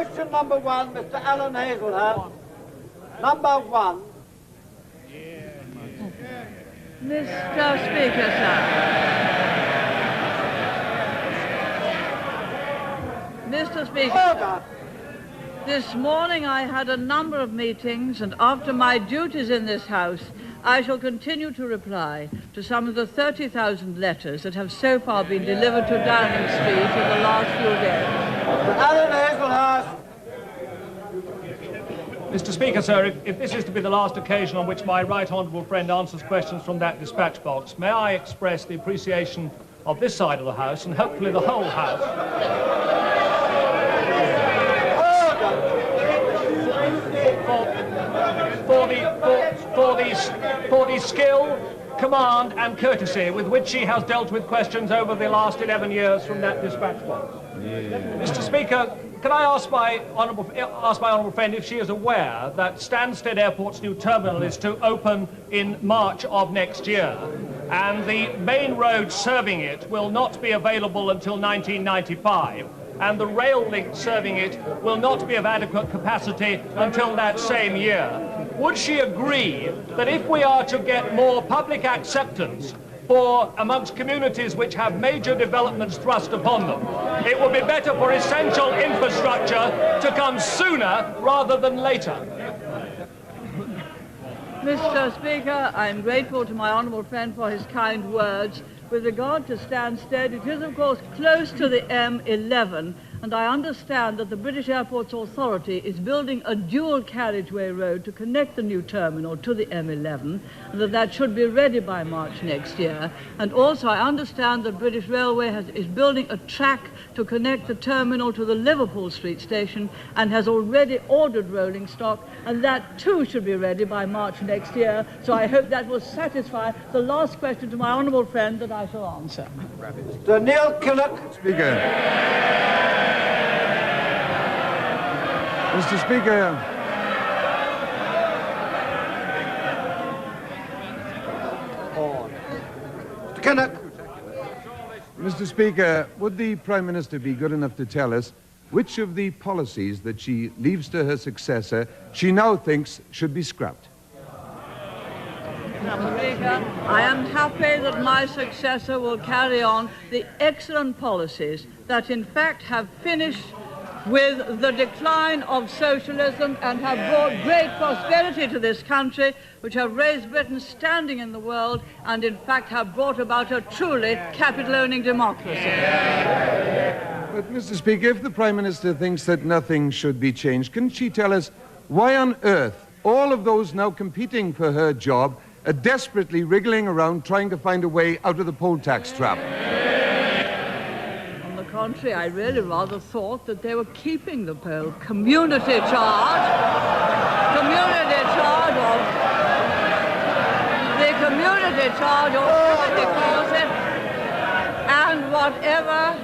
Question number 1, Mr. Alan Hazelhurst. Number 1. Mr. Speaker, sir. Mr. Speaker. Order. This morning I had a number of meetings, and after my duties in this House, I shall continue to reply to some of the 30,000 letters that have so far been delivered to Downing Street in the last few days. Alan Hazelhurst. Mr. Speaker, sir, if this is to be the last occasion on which my right honourable friend answers questions from that dispatch box, may I express the appreciation of this side of the House, and hopefully the whole House, for the skill, command and courtesy with which she has dealt with questions over the last 11 years from that dispatch box. Mr. Speaker, can I ask my honourable friend if she is aware that Stansted Airport's new terminal is to open in March of next year, and the main road serving it will not be available until 1995, and the rail link serving it will not be of adequate capacity until that same year? Would she agree that if we are to get more public acceptance for amongst communities which have major developments thrust upon them, it would be better for essential infrastructure to come sooner rather than later? Mr. Speaker, I'm grateful to my honourable friend for his kind words. With regard to Stansted, it is of course close to the M11, and I understand that the British Airports Authority is building a dual carriageway road to connect the new terminal to the M11, and that should be ready by March next year. And also I understand that British Railway is building a track to connect the terminal to the Liverpool Street station, and has already ordered rolling stock, and that too should be ready by March next year. So I hope that will satisfy the last question to my honourable friend that I shall answer. Sir Neil Kinnock. Speaker. Mr. Speaker. Mr. Kinnock. Mr. Speaker, would the Prime Minister be good enough to tell us which of the policies that she leaves to her successor she now thinks should be scrapped? Mr. Speaker, I am happy that my successor will carry on the excellent policies that in fact have finished with the decline of socialism and have brought great prosperity to this country, which have raised Britain's standing in the world and in fact have brought about a truly capital-owning democracy. But, Mr. Speaker, if the Prime Minister thinks that nothing should be changed, can she tell us why on earth all of those now competing for her job are desperately wriggling around trying to find a way out of the poll tax trap? On the contrary, I really rather thought that they were keeping the poll. Community charge of everybody calls it,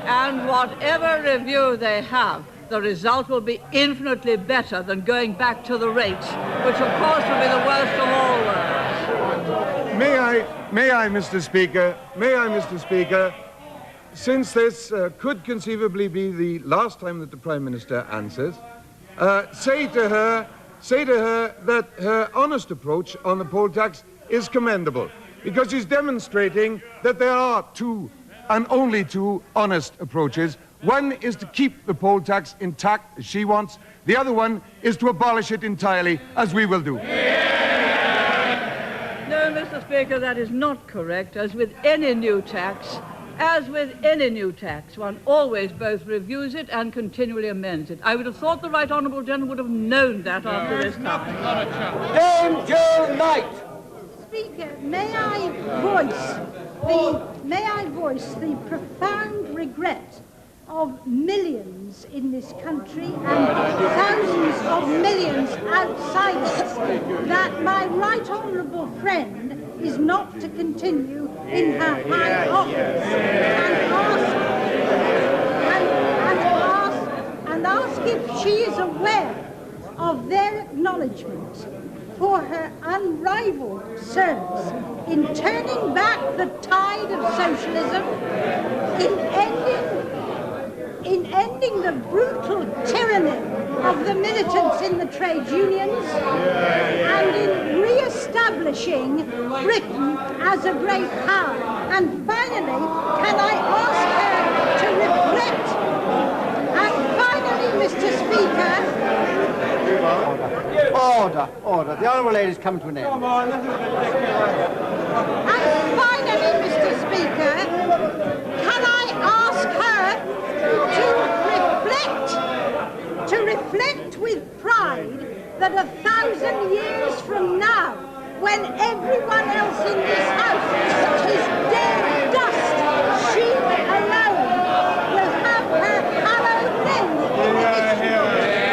and whatever review they have, the result will be infinitely better than going back to the rates, which of course will be the worst of all worlds. May I, Mr. Speaker, since this could conceivably be the last time that the Prime Minister answers, say to her that her honest approach on the poll tax is commendable, because she's demonstrating that there are two, and only two, honest approaches. One is to keep the poll tax intact, as she wants. The other one is to abolish it entirely, as we will do. No, Mr. Speaker, that is not correct. As with any new tax, one always both reviews it and continually amends it. I would have thought the right honourable gentleman would have known that after this time. Dame Joe Knight. Speaker, may I voice the profound regret of millions in this country and thousands of millions outside it that my right honourable friend is not to continue in her high office, and ask if she is aware of their acknowledgement for her unrivaled service in turning back the tide of socialism, in in ending the brutal tyranny of the militants in the trade unions and in re-establishing Britain as a great power. And finally, can I ask her to reflect? And finally, Mr. Speaker... Order. The Honourable Lady's come to an end. And finally, Mr. Speaker, can I ask her to reflect with pride that 1,000 years from now, when everyone else in this house is dead dust, she alone will have her hallowed name in the history.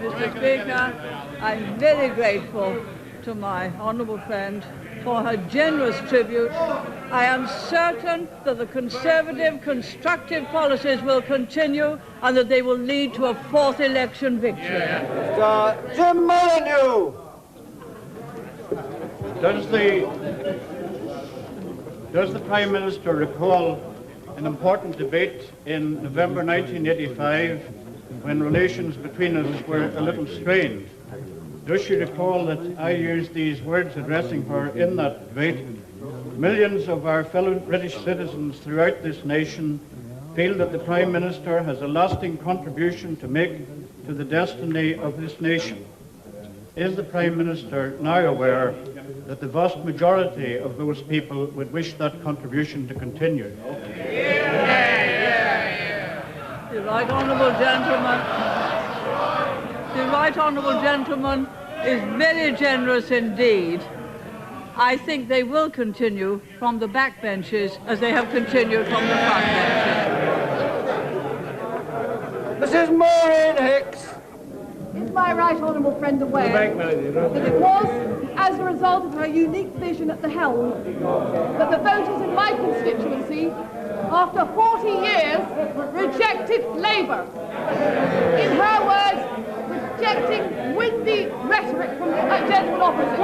Mr. Speaker, I'm very grateful to my honourable friend for her generous tribute. I am certain that the Conservative constructive policies will continue and that they will lead to a fourth election victory. Jim Molyneux! Does the Prime Minister recall an important debate in November 1985 when relations between us were a little strained? Does she recall that I used these words addressing her in that debate? Millions of our fellow British citizens throughout this nation feel that the Prime Minister has a lasting contribution to make to the destiny of this nation. Is the Prime Minister now aware that the vast majority of those people would wish that contribution to continue? The right honourable gentleman is very generous indeed. I think they will continue from the back benches as they have continued from the front benches. Mrs. Maureen Hicks. Is my right honourable friend aware that it was as a result of her unique vision at the helm that the voters in my constituency, after 40 years, rejected Labour? In her words, rejecting windy rhetoric from the gentleman opposite.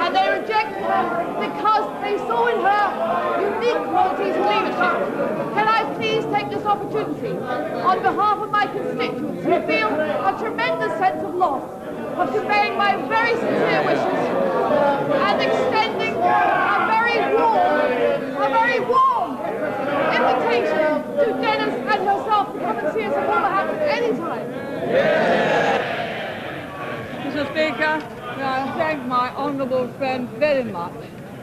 And they rejected her because they saw in her unique qualities of leadership. Can I please take this opportunity, on behalf of my constituents who feel a tremendous sense of loss, of conveying my very sincere wishes and extending a very warm invitation to Dennis and herself to come and see us at Wolverhampton anytime. Mr. Speaker, I thank my honourable friend very much.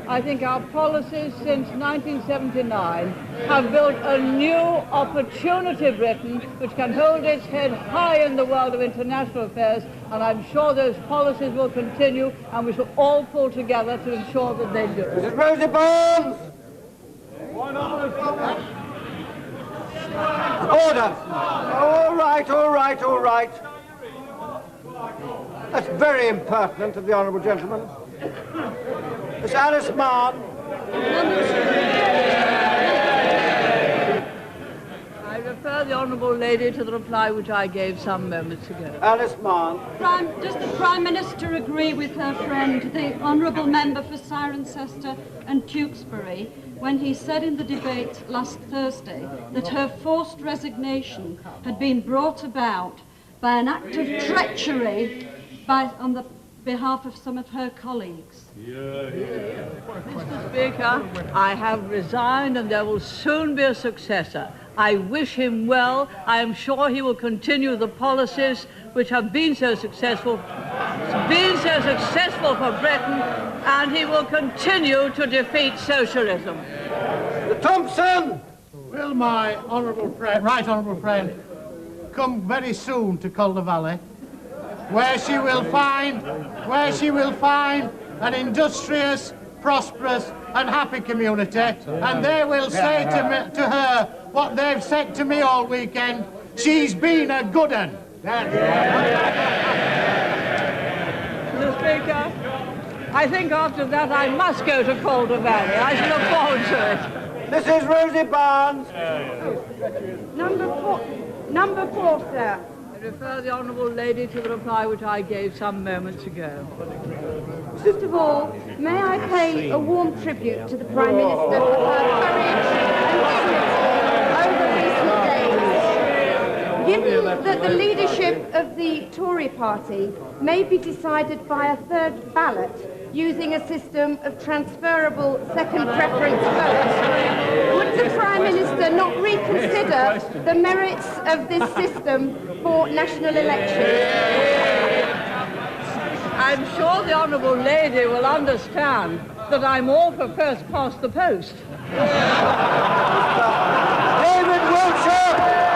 I think our policies since 1979 have built a new opportunity Britain which can hold its head high in the world of international affairs, and I'm sure those policies will continue, and we shall all pull together to ensure that they do. Mrs. Rosie Barnes! Order! All right. That's very impertinent of the honourable gentleman. Miss Alice Mann. I refer the honourable lady to the reply which I gave some moments ago. Alice Mann. Does the Prime Minister agree with her friend, the honourable member for Cirencester and Tewkesbury, when he said in the debate last Thursday that her forced resignation had been brought about by an act of treachery on the behalf of some of her colleagues? Mr. Speaker, I have resigned and there will soon be a successor. I wish him well. I am sure he will continue the policies which have been so successful for Britain, and he will continue to defeat socialism. The Thompson! Will my right honourable friend come very soon to Calder Valley, where she will find an industrious, prosperous and happy community, and they will say to her what they've said to me all weekend: she's been a good un. Mr. Speaker, I think after that I must go to Calder Valley. I shall look forward to it. Mrs. Rosie Barnes. Number four, sir. I refer the honourable lady to the reply which I gave some moments ago. First of all, may I pay a warm tribute to the Prime Minister for her courage and dignity Given that the leadership of the Tory party may be decided by a third ballot using a system of transferable second preference votes, would the Prime Minister not reconsider the merits of this system for national elections? I'm sure the Honourable Lady will understand that I'm all for first past the post. David Wiltshire!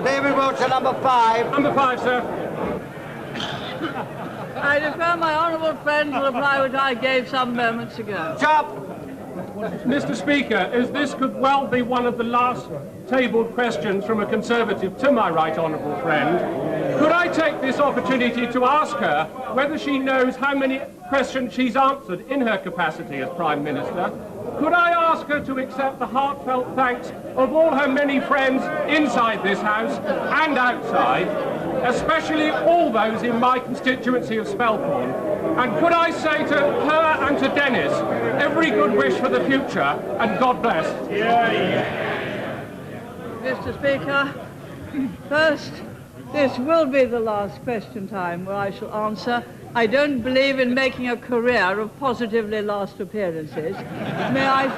David Wiltshire, number 5. Number 5, sir. I refer my honourable friend to the reply which I gave some moments ago. Chop! Mr. Speaker, as this could well be one of the last tabled questions from a Conservative to my right honourable friend, could I take this opportunity to ask her whether she knows how many questions she's answered in her capacity as Prime Minister? Could I ask her to accept the heartfelt thanks of all her many friends inside this House and outside, especially all those in my constituency of Spelthorne? And could I say to her and to Dennis, every good wish for the future, and God bless. Mr. Speaker, first, this will be the last question time where I shall answer. I don't believe in making a career of positively last appearances. May I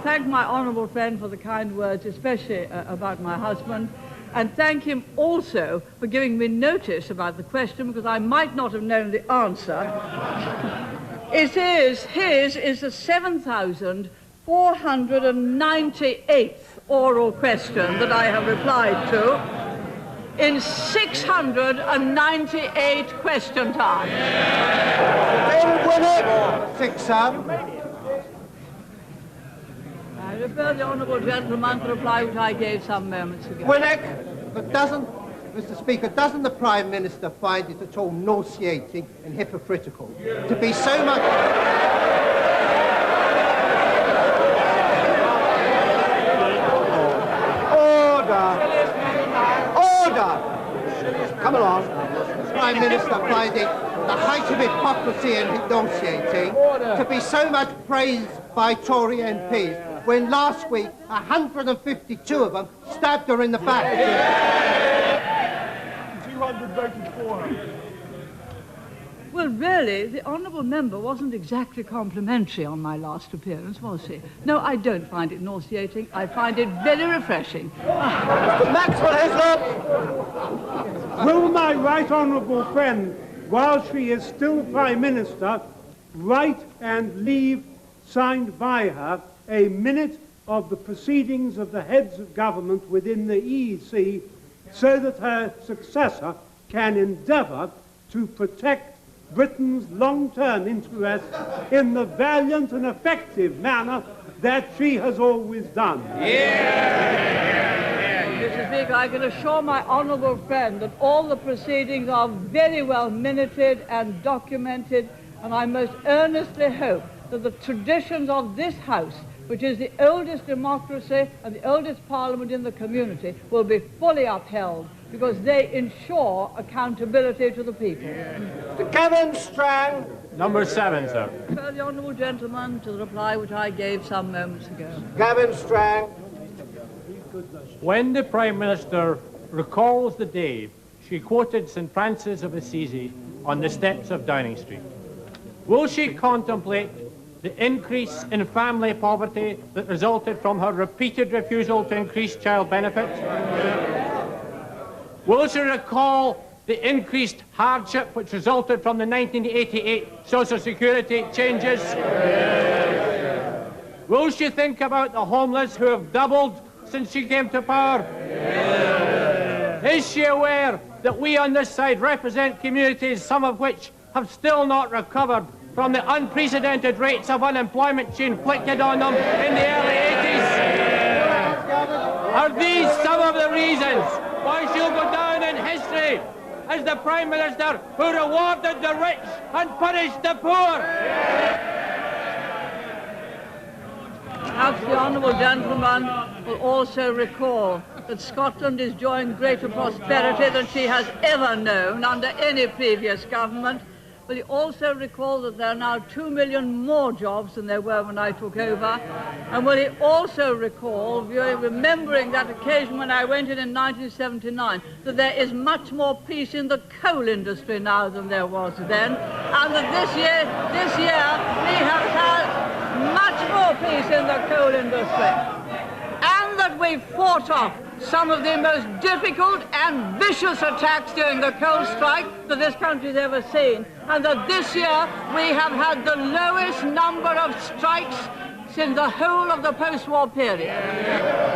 thank my honourable friend for the kind words, especially about my husband, and thank him also for giving me notice about the question, because I might not have known the answer. His is the 7,498th oral question that I have replied to in 698 question time. David Winnick! 6, sir. I refer the honourable gentleman to the reply which I gave some moments ago. Winnick! But Mr. Speaker, doesn't the Prime Minister find it at all nauseating and hypocritical to be so much... Come along. The Prime Minister finds it the height of hypocrisy and nauseating to be so much praised by Tory MPs when last week 152 of them stabbed her in the back. 200 voted for her. Well, really, the honourable member wasn't exactly complimentary on my last appearance, was he? No, I don't find it nauseating. I find it very refreshing. Maxwell Hislop! Will my right honourable friend, while she is still Prime Minister, write and leave signed by her a minute of the proceedings of the heads of government within the EEC so that her successor can endeavour to protect Britain's long-term interests in the valiant and effective manner that she has always done. Mr. Speaker, I can assure my honourable friend that all the proceedings are very well minuted and documented, and I most earnestly hope that the traditions of this House, which is the oldest democracy and the oldest parliament in the community, will be fully upheld, because they ensure accountability to the people. To Gavin Strang. Number 7, sir. Refer the honourable gentleman to the reply which I gave some moments ago. Gavin Strang. When the Prime Minister recalls the day she quoted St. Francis of Assisi on the steps of Downing Street, will she contemplate the increase in family poverty that resulted from her repeated refusal to increase child benefits? Will she recall the increased hardship which resulted from the 1988 Social Security changes? Will she think about the homeless who have doubled since she came to power? Is she aware that we on this side represent communities, some of which have still not recovered from the unprecedented rates of unemployment she inflicted on them in the early 80s? Are these some of the reasons why she'll go down in history as the Prime Minister who rewarded the rich and punished the poor? Perhaps the honourable gentleman will also recall that Scotland is enjoying greater prosperity than she has ever known under any previous government, Will he also recall that there are now 2 million more jobs than there were when I took over? And will he also recall, remembering that occasion when I went in 1979, that there is much more peace in the coal industry now than there was then, and that this year we have had much more peace in the coal industry, and that we fought off some of the most difficult and vicious attacks during the coal strike that this country's ever seen, and that this year we have had the lowest number of strikes since the whole of the post-war period.